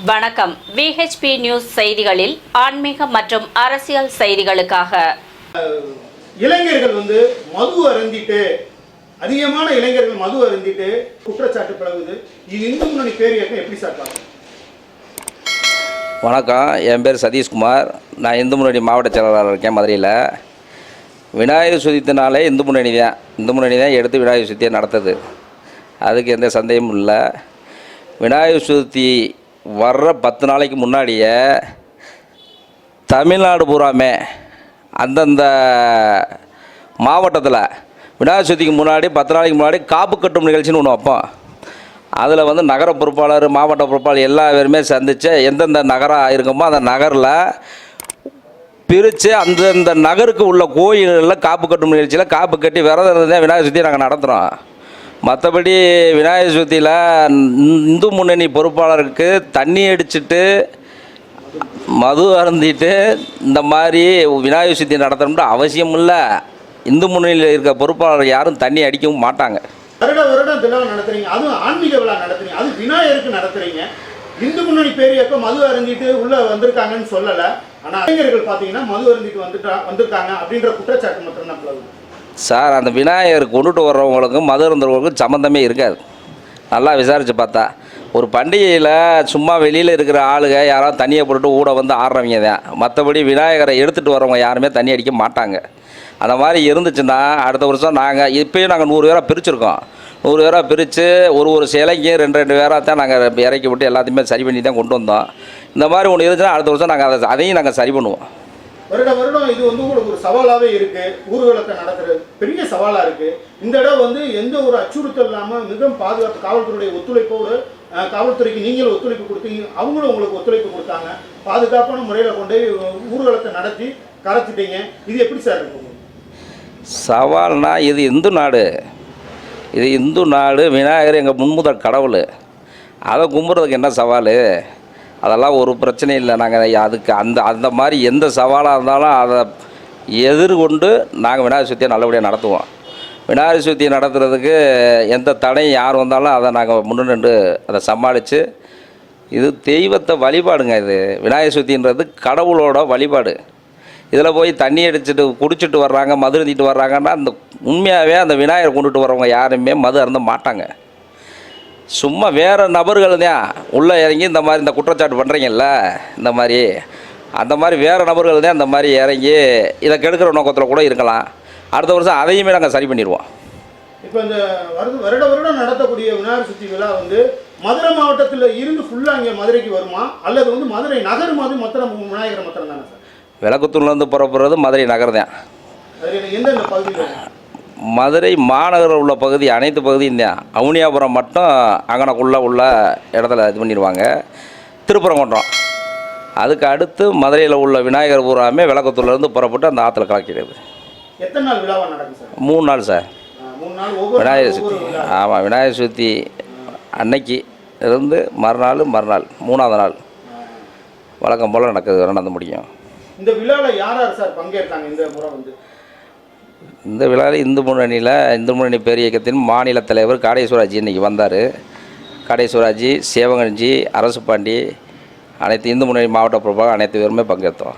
வணக்கம். VHP news செய்திகளில் ஆன்மீக மற்றும் அரசியல் செய்திகளுக்காக. இளைஞர்கள் மது அருந்திட்டு அதிகமான இளைஞர்கள் மது அருந்திட்டு குற்றச்சாட்டு பழகுது. இது இந்து முன்னணி பேரியக்கம் எப்படி சார் பார்க்குறீங்க? வணக்கம், என் பேர் சதீஷ்குமார். நான் இந்து முன்னணி மாவட்ட செயலாளராக இருக்கேன் மதுரையில். விநாயகர் சதுர்த்தினாலே இந்து முன்னணி தான் எடுத்து விநாயகர் சதுர்த்தியை நடத்துது. அதுக்கு எந்த சந்தேகமும் இல்லை. விநாயகர் சதுர்த்தி வர்ற 10 நாளைக்கு முன்னாடியே தமிழ்நாடு பூராமே அந்தந்த மாவட்டத்தில் விநாயகர் சதுர்த்திக்கு முன்னாடி 10 நாளைக்கு முன்னாடி காப்பு கட்டும் நிகழ்ச்சின்னு ஒன்று வைப்போம். அதில் நகர பொறுப்பாளர், மாவட்ட பொறுப்பாளர் எல்லா பேருமே சந்தித்து எந்தெந்த நகரம் இருக்குமோ அந்த நகரில் பிரித்து அந்தந்த நகருக்கு உள்ள கோயில்களில் காப்பு கட்டும் நிகழ்ச்சியில் காப்பு கட்டி விரதம் இருந்தே விநாயகர் சதுர்த்தி நாங்கள் நடத்துகிறோம். மற்றபடி விநாயகர் சதுர்த்தியில் இந்து முன்னணி பொறுப்பாளருக்கு தண்ணி அடிச்சுட்டு மது அருந்திட்டு இந்த மாதிரி விநாயகர் சதுர்த்தி நடத்தணும்னு அவசியம் இல்லை. இந்து முன்னணியில் இருக்க பொறுப்பாளர் யாரும் தண்ணி அடிக்கவும் மாட்டாங்க. வருடம் விழா நடத்துறீங்க, அதுவும் ஆன்மீக விழா நடத்துறீங்க, அது விநாயகருக்கு நடத்துறீங்க. இந்து முன்னணி பேரியக்கம் மது அருந்திட்டு உள்ள வந்திருக்காங்கன்னு சொல்லலை. ஆனால் இளைஞர்கள் பார்த்தீங்கன்னா மது அருந்திட்டு வந்திருக்காங்க அப்படின்ற குற்றச்சாட்டு மட்டும் தான் சார். அந்த விநாயகர் கொண்டுட்டு வர்றவங்களுக்கும் மது இருந்தவங்களுக்கும் சம்மந்தமே இருக்காது. நல்லா விசாரித்து பார்த்தா ஒரு பண்டிகையில் சும்மா வெளியில் இருக்கிற ஆளுங்க யாராவது தண்ணியை போட்டுட்டு ஊட வந்து ஆடுறவங்க தான். மற்றபடி விநாயகரை எடுத்துகிட்டு வரவங்க யாருமே தண்ணி அடிக்க மாட்டாங்க. அந்த மாதிரி இருந்துச்சுன்னா அடுத்த வருஷம் நாங்கள் இப்போயும் நாங்கள் 100 பேராக பிரிச்சுருக்கோம். 100 பேராக பிரித்து ஒரு சிலைக்கு 2 பேராக தான் நாங்கள் இறக்கி விட்டு எல்லாத்தையுமே சரி பண்ணி தான் கொண்டு வந்தோம். இந்த மாதிரி ஒன்று இருந்துச்சுன்னா அடுத்த வருஷம் நாங்கள் அதையும் நாங்கள் சரி பண்ணுவோம். வருடம் இது உங்களுக்கு ஒரு சவாலாகவே இருக்குது. ஊர்வலத்தை நடத்துறது பெரிய சவாலாக இருக்குது. இந்த இடம் எந்த ஒரு அச்சுறுத்தல் இல்லாமல் மிக பாதுகாப்பு காவல்துறையுடைய ஒத்துழைப்போடு, காவல்துறைக்கு நீங்களும் ஒத்துழைப்பு கொடுத்தீங்க, அவங்களும் உங்களுக்கு ஒத்துழைப்பு கொடுத்தாங்க. பாதுகாப்பான முறையில் கொண்டு ஊர்வலத்தை நடத்தி கரைச்சிட்டீங்க. இது எப்படி சார் இருக்கும்? சவால்னா இது இந்து நாடு, இது இந்து நாடு. விநாயகர் எங்கள் முன்முதல் கடவுள். அதை கும்பிட்றதுக்கு என்ன சவால்? அதெல்லாம் ஒரு பிரச்சனை இல்லை. நாங்கள் அதுக்கு அந்த மாதிரி எந்த சவாலாக இருந்தாலும் அதை எதிர்கொண்டு நாங்கள் விநாயகர் சதுர்த்தியை நல்லபடியாக நடத்துவோம். விநாயகர் சதுர்த்தியை நடத்துறதுக்கு எந்த தடையும் யார் வந்தாலும் அதை நாங்கள் முன்னின்று அதை சமாளித்து, இது தெய்வத்தை வழிபாடுங்க. இது விநாயகர் சதுர்த்தின்றது கடவுளோட வழிபாடு. இதில் போய் தண்ணி அடிச்சுட்டு குடிச்சிட்டு வர்றாங்க, மது அருந்திட்டு வர்றாங்கன்னா அந்த உண்மையாகவே அந்த விநாயகர் கொண்டுட்டு வர்றவங்க யாருமே மது அருந்த மாட்டாங்க. சும்மா வேறு நபர்கள் தான் உள்ளே இறங்கி இந்த குற்றச்சாட்டு பண்ணுறீங்கல்ல, அந்த மாதிரி வேறு நபர்கள் தான் இந்த மாதிரி இறங்கி இதை கெடுக்கிற நோக்கத்தில் கூட இருக்கலாம். அடுத்த வருஷம் அதையுமே நாங்கள் சரி பண்ணிடுவோம். இப்போ இந்த வருடம் நடத்தக்கூடிய விநாயகர் சதுர்த்தி விழா மதுரை மாவட்டத்தில் இருந்து ஃபுல்லாக இங்கே மதுரைக்கு வருமா, அல்லது மதுரை நகர் மாதிரி விநாயகர் மாத்திரம் தானே சார்? விளக்குத்தூர்லேருந்து புறப்படுறது மதுரை நகர் தான். எந்தெந்த பகுதியில்? மதுரை மாநகரில் உள்ள பகுதி அனைத்து பகுதியும் தான். அவுனியாபுரம் மட்டும் அங்கனக்குள்ளே உள்ள இடத்துல இது பண்ணிடுவாங்க. திருப்பரங்குன்றம் அதுக்கு அடுத்து மதுரையில் உள்ள விநாயகர் பூராமே விளக்கத்தூர்லேருந்து புறப்பட்டு அந்த ஆற்றுல கலக்கிறது. எத்தனை நாள் விழாவாக நடக்கும் சார்? 3 நாள் சார். 3 நாள் விநாயகர் சதுர்த்தி. ஆமாம், விநாயகர் சதுர்த்தி அன்னைக்கு இருந்து மறுநாள் 3ஆவது நாள் வழக்கம் போல் நடந்து முடியும். இந்த விழாவில் யார் சார் பங்கேற்றாங்க? இந்த முறை இந்த விழாவில் இந்து முன்னணி பேரியக்கத்தின் மாநில தலைவர் காடேஸ்வராஜி இன்றைக்கி வந்தார். காடேஸ்வராஜி, சேவகன்ஜி, அரசு பாண்டி, அனைத்து இந்து முன்னணி மாவட்ட பொறுப்பாக அனைத்து பேருமே பங்கேற்றோம்.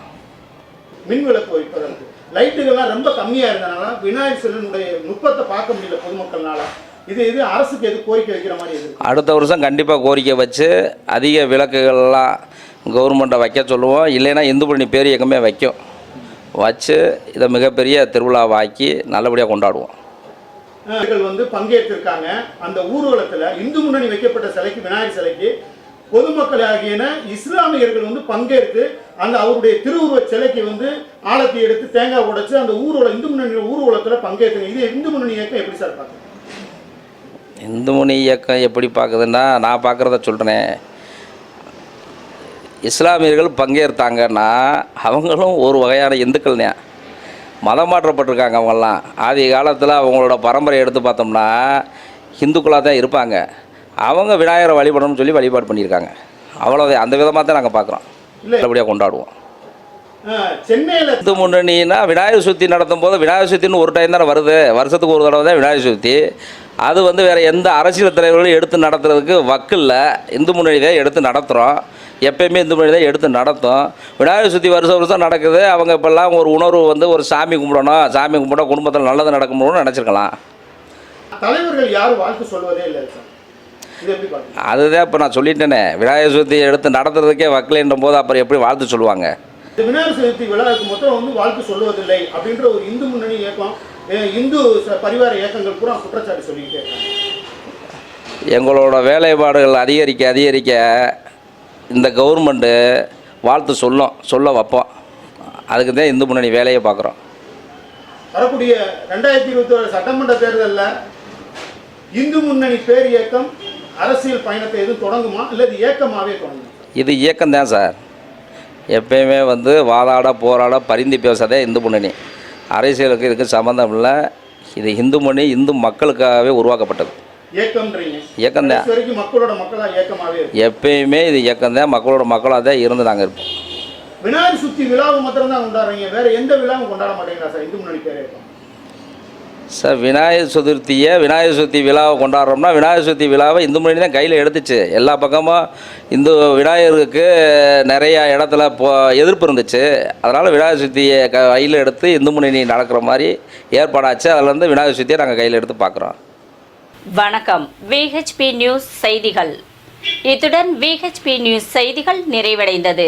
மின் விளக்கு வைப்பதற்கு லைட்டுகள்லாம் ரொம்ப கம்மியாக இருந்தனால விநாயகருடைய நுட்பத்தை பார்க்க முடியல பொதுமக்கள்னால. இது அரசுக்கு எது கோரிக்கை வைக்கிற மாதிரி இருக்கு? அடுத்த வருஷம் கண்டிப்பாக கோரிக்கை வச்சு அதிக விளக்குகள்லாம் கவர்மெண்ட்டை வைக்க சொல்லுவோம். இல்லைன்னா இந்து முன்னணி பேரியக்கமே வச்சு இதை மிகப்பெரிய திருவிழாவாக்கி நல்லபடியாக கொண்டாடுவோம். பங்கேற்றிருக்காங்க. அந்த ஊர்வலத்தில் இந்து முன்னணி வைக்கப்பட்ட சிலைக்கு, விநாயகர் சிலைக்கு பொதுமக்கள் ஆகியன இஸ்லாமியர்கள் பங்கேற்று அந்த அவருடைய திருவுருவ சிலைக்கு ஆலத்தி எடுத்து தேங்காய் உடைச்சு அந்த இந்து முன்னணி ஊர்வலத்தில் பங்கேற்று. இது இந்து முன்னணி இயக்கம் எப்படி சார் பார்க்குது? இந்து முன்னணி இயக்கம் எப்படி பார்க்குதுன்னா, நான் பார்க்குறத சொல்கிறேன். இஸ்லாமியர்கள் பங்கேற்றாங்கன்னா அவங்களும் ஒரு வகையான இந்துக்கள் தான். மதம் மாற்றப்பட்டிருக்காங்க. அவங்கெல்லாம் ஆதி காலத்தில் அவங்களோட பரம்பரை எடுத்து பார்த்தோம்னா ஹிந்துக்களாக தான் இருப்பாங்க. அவங்க விநாயகரை வழிபடணும்னு சொல்லி வழிபாடு பண்ணியிருக்காங்க. அவ்வளோதான். அந்த விதமாக தான் நாங்கள் பார்க்குறோம். நல்லபடியாக கொண்டாடுவோம். சென்னையில் இந்து முன்னணினா விநாயகர் சதுர்த்தி நடத்தும் போது விநாயகர் சதுர்த்தின்னு ஒரு டைம் தானே வருது. வருஷத்துக்கு ஒரு தடவை தான் விநாயகர் சதுர்த்தி. அது வேறு எந்த அரசியல் தலைவர்களும் எடுத்து நடத்துறதுக்கு வக்கில்ல. இந்து முன்னணி தான் எடுத்து நடத்துகிறோம். எப்பயுமே இந்து முன்னணி தான் எடுத்து நடத்தும். விநாயகர் சதுர்த்தி வருஷம் வருஷம் நடக்குது. அவங்க இப்போல்லாம் ஒரு உணர்வு வந்து ஒரு சாமி கும்பிடணும், சாமி கும்பிட்டா குடும்பத்தில் நல்லது நடக்கணும்னு நினச்சிருக்கலாம். தலைவர்கள் யாரும் வாழ்த்து சொல்வதே இல்லை சார், இது எப்படி பார்க்குறீங்க? அதுதான் இப்போ நான் சொல்லிட்டேனே, விநாயகர் சதுர்த்தி எடுத்து நடத்துறதுக்கே வக்கலைன்ற போது அப்புறம் எப்படி வாழ்த்து சொல்லுவாங்க? இந்த விநாயகர் சதுர்த்தி விழாவுக்கு மொத்தம் வந்து வாழ்த்து சொல்லுவதில்லை அப்படின்ற ஒரு இந்து முன்னணி இயக்கம், இந்து பரிவார இயக்கங்கள் பூரா குற்றச்சாட்டு சொல்லிக்கிட்டே இருக்காங்க. எங்களோட வேலைப்பாடுகள் அதிகரிக்க இந்த கவர்மெண்ட்டு வாழ்த்து சொல்ல வைப்போம். அதுக்கு தான் இந்து முன்னணி வேலையை பார்க்குறோம். வரக்கூடிய 2021 சட்டமன்ற தேர்தலில் இந்து முன்னணி பேர் இயக்கம் அரசியல் பயணத்தை எதுவும் தொடங்குமா, இல்லை இது இயக்கமாகவே தொடங்குமா? இது இயக்கம்தான் சார். எப்பயுமே வந்து வாதாட போராட பரிந்து பேசாதே இந்து முன்னணி. அரசியலுக்கு இதுக்கு சம்மந்தம் இல்லை. இது இந்து முன்னணி இந்து மக்களுக்காகவே உருவாக்கப்பட்டது இயக்கம்ன்றீங்க. இயக்கம்தான். இது வரைக்கும் மக்களோட மக்களாக இயக்கமாகவே இருக்கு. எப்பயுமே இது இயக்கம்தான், மக்களோட மக்களாக தான் இருந்து நாங்கள் இருப்போம். விநாயகர் சதுர்த்தி விழாவை மாத்திரம் தான் கொண்டாடுறீங்க, வேற எந்த விழாவும் கொண்டாட மாட்டேங்கிறா சார் இந்து முன்னணி பேர் இயக்கம்? சார் விநாயகர் சதுர்த்தி விழாவை கொண்டாடுறோம்னா விநாயகர் சதுர்த்தி விழாவை இந்து முன்னணி தான் கையில் எடுத்துச்சு. எல்லா பக்கமும் இந்து விநாயகருக்கு நிறையா இடத்துல எதிர்ப்பு இருந்துச்சு. அதனால் விநாயகர் சதுர்த்தியை கையில் எடுத்து இந்து முன்னணி நடக்கிற மாதிரி ஏற்பாடாச்சு. அதிலேருந்து விநாயகர் சதுர்த்தியை நாங்கள் கையில் எடுத்து பார்க்குறோம். வணக்கம். VHP நியூஸ் செய்திகள். இத்துடன் VHP நியூஸ் செய்திகள் நிறைவடைந்தது.